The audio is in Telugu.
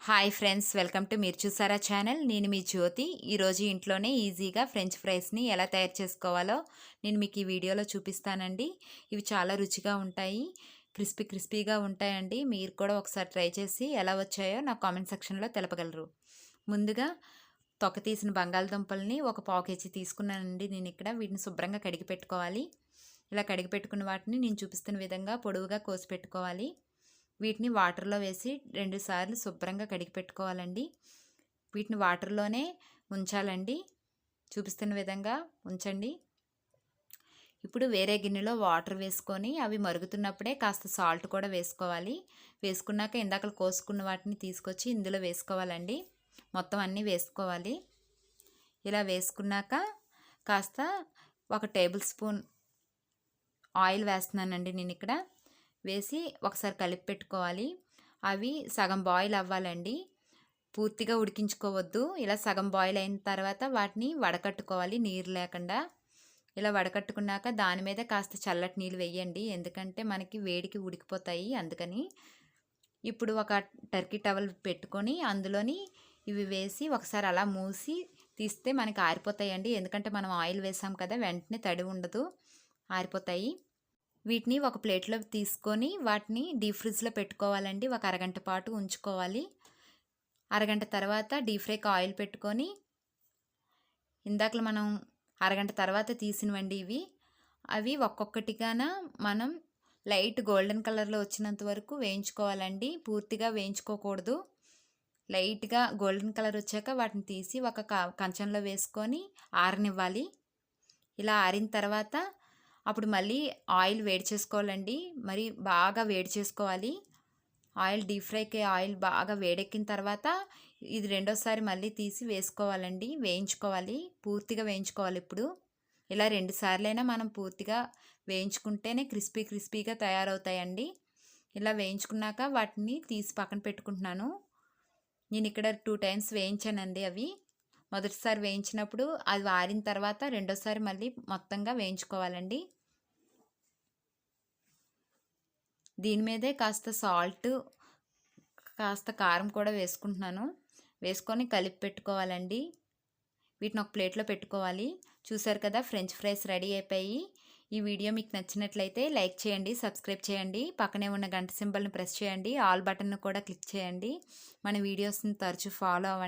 హాయ్ ఫ్రెండ్స్, వెల్కమ్ టు మీరు చూసారా ఛానల్. నేను మీ జ్యోతి. ఈరోజు ఇంట్లోనే ఈజీగా ఫ్రెంచ్ ఫ్రైస్ని ఎలా తయారు చేసుకోవాలో నేను మీకు ఈ వీడియోలో చూపిస్తానండి. ఇవి చాలా రుచిగా ఉంటాయి, క్రిస్పీగా ఉంటాయండి. మీరు కూడా ఒకసారి ట్రై చేసి ఎలా వచ్చాయో నాకు కామెంట్ సెక్షన్లో తెలపగలరు. ముందుగా తొక్క తీసిన బంగాళదుంపల్ని ఒక పావు కేజీ తీసుకున్నానండి. నేను ఇక్కడ వీటిని శుభ్రంగా కడిగి పెట్టుకోవాలి. ఇలా కడిగి పెట్టుకున్న వాటిని నేను చూపిస్తున్న విధంగా పొడవుగా కోసి పెట్టుకోవాలి. వీటిని వాటర్లో వేసి 2 సార్లు శుభ్రంగా కడిగి పెట్టుకోవాలండి. వీటిని వాటర్లోనే ఉంచాలండి. చూపిస్తున్న విధంగా ఉంచండి. ఇప్పుడు వేరే గిన్నెలో వాటర్ వేసుకొని అవి మరుగుతున్నప్పుడే కాస్త సాల్ట్ కూడా వేసుకోవాలి. వేసుకున్నాక ఇందాక కోసుకున్న వాటిని తీసుకొచ్చి ఇందులో వేసుకోవాలండి. మొత్తం అన్నీ వేసుకోవాలి. ఇలా వేసుకున్నాక కాస్త 1 టేబుల్ స్పూన్ ఆయిల్ వేస్తున్నానండి నేను ఇక్కడ. వేసి ఒకసారి కలిపి పెట్టుకోవాలి. అవి సగం బాయిల్ అవ్వాలండి, పూర్తిగా ఉడికించుకోవద్దు. ఇలా సగం బాయిల్ అయిన తర్వాత వాటిని వడకట్టుకోవాలి నీరు లేకుండా. ఇలా వడకట్టుకున్నాక దాని మీద కాస్త చల్లటి నీళ్ళు వేయండి, ఎందుకంటే మనకి వేడికి ఉడికిపోతాయి అందుకని. ఇప్పుడు ఒక టర్కీ టవల్ పెట్టుకొని అందులోని ఇవి వేసి ఒకసారి అలా మూసి తీస్తే మనకి ఆరిపోతాయండి. ఎందుకంటే మనం ఆయిల్ వేసాం కదా, వెంటనే తడి ఉండదు, ఆరిపోతాయి. వీటిని ఒక ప్లేట్లో తీసుకొని వాటిని డీప్ ఫ్రిడ్జ్లో పెట్టుకోవాలండి. ఒక అరగంట పాటు ఉంచుకోవాలి. అరగంట తర్వాత డీప్ ఫ్రైకి ఆయిల్ పెట్టుకొని, ఇందాక మనం అరగంట తర్వాత తీసినవండి ఇవి. అవి ఒక్కొక్కటిగాన మనం లైట్ గోల్డెన్ కలర్లో వచ్చినంత వరకు వేయించుకోవాలండి. పూర్తిగా వేయించుకోకూడదు. లైట్గా గోల్డెన్ కలర్ వచ్చాక వాటిని తీసి ఒక కంచంలో వేసుకొని ఆరనివ్వాలి. ఇలా ఆరిన తర్వాత అప్పుడు మళ్ళీ ఆయిల్ వేడి చేసుకోవాలండి. మరి బాగా వేడి చేసుకోవాలి ఆయిల్. డీప్ ఫ్రైకి ఆయిల్ బాగా వేడెక్కిన తర్వాత ఇది రెండోసారి మళ్ళీ తీసి వేసుకోవాలండి. వేయించుకోవాలి, పూర్తిగా వేయించుకోవాలి. ఇప్పుడు ఇలా 2 సార్లైనా మనం పూర్తిగా వేయించుకుంటేనే క్రిస్పీగా తయారవుతాయండి. ఇలా వేయించుకున్నాక వాటిని తీసి పక్కన పెట్టుకుంటున్నాను. నేను ఇక్కడ 2 టైమ్స్ వేయించానండి అవి. మొదటిసారి వేయించినప్పుడు అది ఆరిన తర్వాత రెండోసారి మళ్ళీ మొత్తంగా వేయించుకోవాలండి. దీని మీదే కాస్త సాల్ట్, కాస్త కారం కూడా వేసుకుంటున్నాను. వేసుకొని కలిపి పెట్టుకోవాలండి. వీటిని ఒక ప్లేట్లో పెట్టుకోవాలి. చూసారు కదా, ఫ్రెంచ్ ఫ్రైస్ రెడీ అయిపోయి. ఈ వీడియో మీకు నచ్చినట్లయితే లైక్ చేయండి, సబ్స్క్రైబ్ చేయండి, పక్కనే ఉన్న గంట సింబల్ని ప్రెస్ చేయండి, ఆల్ బటన్ను కూడా క్లిక్ చేయండి. మన వీడియోస్ని తరచూ ఫాలో అవ్వండి.